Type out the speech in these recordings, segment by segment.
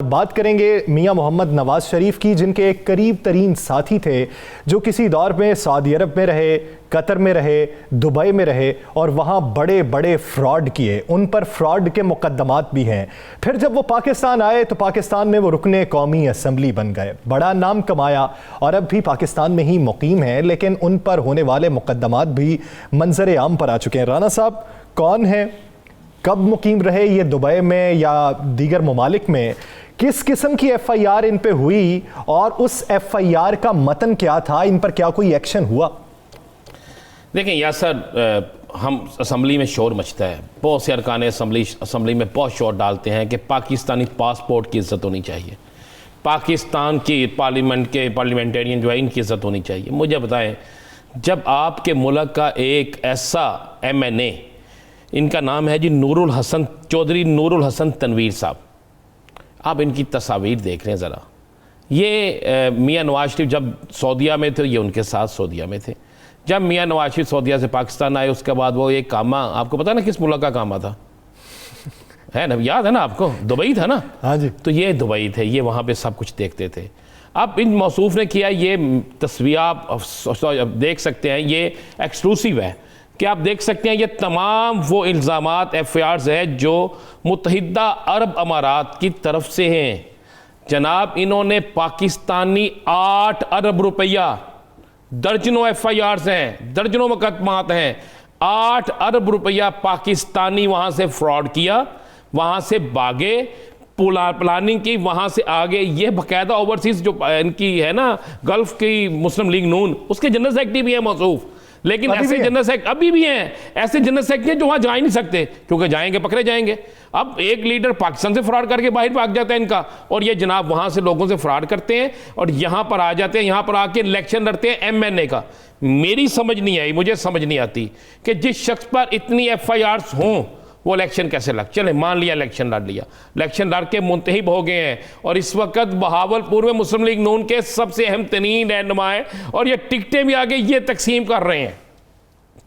بات کریں گے میاں محمد نواز شریف کی، جن کے ایک قریب ترین ساتھی تھے جو کسی دور میں سعودی عرب میں رہے، قطر میں رہے، دبئی میں رہے اور وہاں بڑے بڑے فراڈ کیے۔ ان پر فراڈ کے مقدمات بھی ہیں۔ پھر جب وہ پاکستان آئے تو پاکستان میں وہ رکن قومی اسمبلی بن گئے، بڑا نام کمایا اور اب بھی پاکستان میں ہی مقیم ہیں، لیکن ان پر ہونے والے مقدمات بھی منظر عام پر آ چکے ہیں۔ رانا صاحب کون ہیں، کب مقیم رہے یہ دبئی میں یا دیگر ممالک میں، کس قسم کی ایف آئی آر ان پہ ہوئی اور اس ایف آئی آر کا متن کیا تھا، ان پر کیا کوئی ایکشن ہوا؟ دیکھیں یاسر، ہم اسمبلی میں شور مچتا ہے، بہت سے ارکان اسمبلی میں بہت شور ڈالتے ہیں کہ پاکستانی پاسپورٹ کی عزت ہونی چاہیے، پاکستان کی پارلیمنٹ کے پارلیمنٹیرین جو ہے ان کی عزت ہونی چاہیے۔ مجھے بتائیں، جب آپ کے ملک کا ایک ایسا ایم این اے، ان کا نام ہے جی چودھری نور الحسن تنویر صاحب، آپ ان کی تصاویر دیکھ رہے ہیں ذرا۔ یہ میاں نواز شریف جب سعودیہ میں تھے، یہ ان کے ساتھ سعودیہ میں تھے۔ جب میاں نواز شریف سعودیہ سے پاکستان آئے، اس کے بعد وہ ایک کامہ، آپ کو پتہ نا کس ملک کا کامہ تھا؟ ہے نا، یاد ہے نا آپ کو؟ دبئی تھا نا؟ ہاں جی۔ تو یہ دبئی تھے، یہ وہاں پہ سب کچھ دیکھتے تھے۔ اب ان موصوف نے کیا، یہ تصویر آپ دیکھ سکتے ہیں، یہ ایکسکلوسیو ہے کہ آپ دیکھ سکتے ہیں یہ تمام وہ الزامات ایف آئی آرز ہیں جو متحدہ عرب امارات کی طرف سے ہیں۔ جناب انہوں نے پاکستانی 8 ارب روپیہ، درجنوں ایف آئی آرز ہیں، درجنوں مقدمات ہیں، 8 ارب روپیہ پاکستانی وہاں سے فراڈ کیا، وہاں سے بھاگے، پلاننگ کی، وہاں سے آگے۔ یہ باقاعدہ اوورسیز جو ان کی ہے نا گلف کی مسلم لیگ نون، اس کے جنرل سیکرٹری بھی ہیں موصوف، لیکن ایسے جنرل سیکرٹری ابھی بھی ہیں، ایسے جنرل سیکرٹری ہیں جو وہاں جا ہی نہیں سکتے، کیونکہ جائیں گے پکڑے جائیں گے۔ اب ایک لیڈر پاکستان سے فراڈ کر کے باہر بھاگ جاتا ہے ان کا، اور یہ جناب وہاں سے لوگوں سے فراڈ کرتے ہیں اور یہاں پر آ جاتے ہیں، یہاں پر آ کے الیکشن لڑتے ہیں ایم این اے کا۔ میری سمجھ نہیں آئی، مجھے سمجھ نہیں آتی کہ جس شخص پر اتنی ایف آئی آرز ہوں وہ الیکشن کیسے چلے۔ مان لیا الیکشن لڑ لیا، الیکشن لڑ کے منتخب ہو گئے ہیں، اور اس وقت بہاولپور میں مسلم لیگ نون کے سب سے اہم ترین رہنما ہیں، اور یہ ٹکٹیں بھی آگے یہ تقسیم کر رہے ہیں،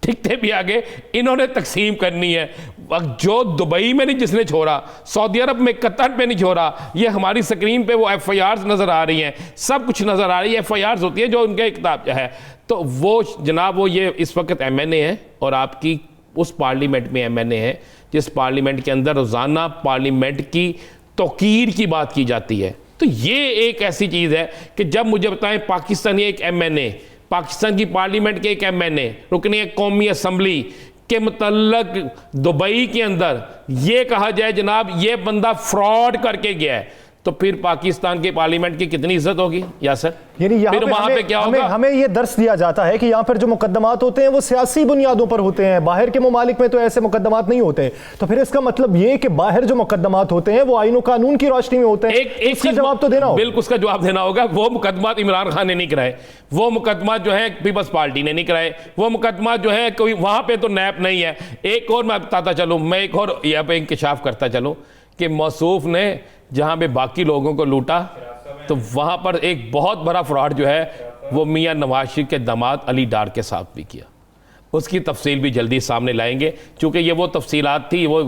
ٹکٹیں بھی آگے انہوں نے تقسیم کرنی ہے۔ جو دبئی میں نہیں جس نے چھوڑا، سعودی عرب میں، قطر پہ نہیں چھوڑا، یہ ہماری سکرین پہ وہ ایف آئی آرز نظر آ رہی ہیں، سب کچھ نظر آ رہی ہے، ایف آئی آرز ہوتی ہے جو ان کے کتاب ہے۔ تو وہ جناب وہ یہ اس وقت ایم این اے ہے، اور آپ کی اس پارلیمنٹ میں ایم این اے ہے جس پارلیمنٹ کے اندر روزانہ پارلیمنٹ کی توقیر کی بات کی جاتی ہے۔ تو یہ ایک ایسی چیز ہے کہ جب مجھے بتائیں پاکستانی ایک ایم این اے، پاکستان کی پارلیمنٹ کے ایک ایم این اے، رکن قومی اسمبلی کے متعلق دبئی کے اندر یہ کہا جائے جناب یہ بندہ فراڈ کر کے گیا ہے، تو پھر پاکستان کے پارلیمنٹ کی کتنی عزت ہوگی یاسر؟ یعنی پھر وہاں پہ کیا ہوگا؟ ہمیں یہ درس دیا جاتا ہے کہ یہاں پر جو مقدمات ہوتے ہیں وہ سیاسی بنیادوں پر ہوتے ہیں، باہر کے ممالک میں تو ایسے مقدمات نہیں ہوتے۔ تو پھر اس کا مطلب یہ کہ باہر جو مقدمات ہوتے ہیں وہ آئین و قانون کی روشنی میں ہوتے ہیں، اس کا جواب تو دینا ہوگا۔ بالکل اس کا جواب دینا ہوگا۔ وہ مقدمات عمران خان نے نہیں کرائے، وہ مقدمات جو ہیں پیپلز پارٹی نے نہیں کرائے، وہ مقدمات جو ہیں کوئی وہاں پہ تو نیب نہیں ہے۔ ایک اور میں بتاتا چلوں، میں ایک اور یہاں پہ انکشاف کرتا چلوں کہ موصوف نے جہاں پہ باقی لوگوں کو لوٹا، تو وہاں پر ایک بہت بڑا فراڈ جو ہے وہ میاں نواز شریف کے داماد علی ڈار کے ساتھ بھی کیا۔ اس کی تفصیل بھی جلدی سامنے لائیں گے، چونکہ یہ وہ تفصیلات تھی، وہ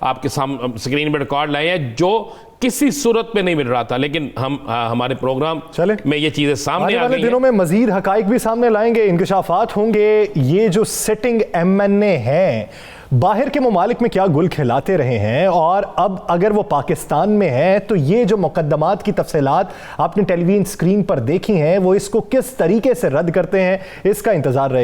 آپ کے سکرین پہ ریکارڈ لائے ہیں جو کسی صورت پہ نہیں مل رہا تھا، لیکن ہمارے پروگرام میں یہ چیزیں سامنے آ گئی ہیں۔ دنوں میں مزید حقائق بھی سامنے لائیں گے، انکشافات ہوں گے۔ یہ جو سٹنگ ایم این اے ہیں باہر کے ممالک میں کیا گل کھلاتے رہے ہیں، اور اب اگر وہ پاکستان میں ہیں تو یہ جو مقدمات کی تفصیلات آپ نے ٹیلی ویژن اسکرین پر دیکھی ہیں وہ اس کو کس طریقے سے رد کرتے ہیں، اس کا انتظار رہے گا۔